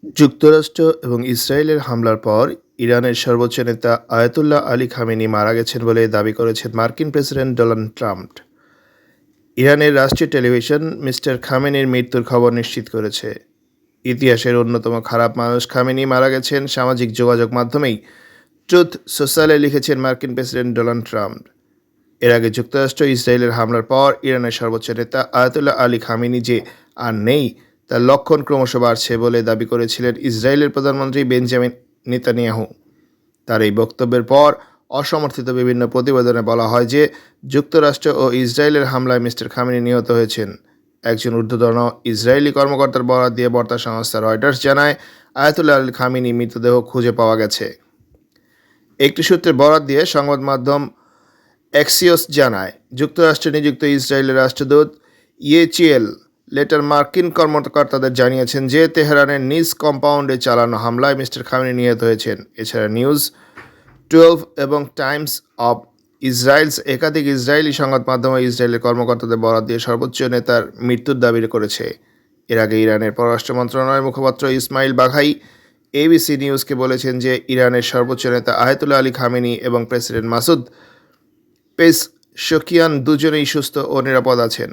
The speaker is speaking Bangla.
যুক্তরাষ্ট্র এবং ইসরায়েলের হামলার পর ইরানের সর্বোচ্চ নেতা আয়াতুল্লাহ আলী খামেনি মারা গেছেন বলে দাবি করেছেন মার্কিন প্রেসিডেন্ট ডোনাল্ড ট্রাম্প। ইরানের রাষ্ট্রীয় টেলিভিশন মিস্টার খামেনির মৃত্যুর খবর নিশ্চিত করেছে। ইতিহাসের অন্যতম খারাপ মানুষ খামেনি মারা গেছেন, সামাজিক যোগাযোগ মাধ্যমেই ট্রুথ সোশ্যালে লিখেছেন মার্কিন প্রেসিডেন্ট ডোনাল্ড ট্রাম্প। এর আগে যুক্তরাষ্ট্র ইসরায়েলের হামলার পর ইরানের সর্বোচ্চ নেতা আয়াতুল্লাহ আলী খামেনি যে আর নেই তার লক্ষণ ক্রমশ বাড়ছে বলে দাবি করেছিলেন ইসরায়েলের প্রধানমন্ত্রী বেঞ্জামিন নেতানিয়াহু। তার এই বক্তব্যের পর অসমর্থিত বিভিন্ন প্রতিবেদনে বলা হয় যে যুক্তরাষ্ট্র ও ইসরায়েলের হামলায় মিস্টার খামেনি নিহত হয়েছেন। একজন ঊর্ধ্বতন ইসরায়েলি কর্মকর্তার বরাত দিয়ে বার্তা সংস্থা রয়টার্স জানায়, আয়াতুল্লাহ আলী খামেনি মৃতদেহ খুঁজে পাওয়া গেছে। একটি সূত্রের বরাত দিয়ে সংবাদ মাধ্যম এক্সিওস জানায়, যুক্তরাষ্ট্রে নিযুক্ত ইসরায়েলের রাষ্ট্রদূত ইয়েচিয়েল লেটার মার্কিন কর্মকর্তাদের জানিয়েছেন যে তেহরানের নিজ কম্পাউন্ডে চালানো হামলায় মিস্টার খামেনি নিহত হয়েছেন। এছাড়া নিউজ 12 এবং টাইমস অব ইসরায়েলস একাধিক ইসরায়েলি সংবাদ মাধ্যমে ইসরায়েলের কর্মকর্তাদের বরাত দিয়ে সর্বোচ্চ নেতার মৃত্যুর দাবি করেছে। এর আগে ইরানের পররাষ্ট্র মন্ত্রণালয়ের মুখপাত্র ইসমাইল বাঘাই এবিসি নিউজকে বলেছেন যে ইরানের সর্বোচ্চ নেতা আয়াতুল্লাহ আলী খামেনি এবং প্রেসিডেন্ট মাসুদ পেজশকিয়ান দুজনেই সুস্থ ও নিরাপদ আছেন।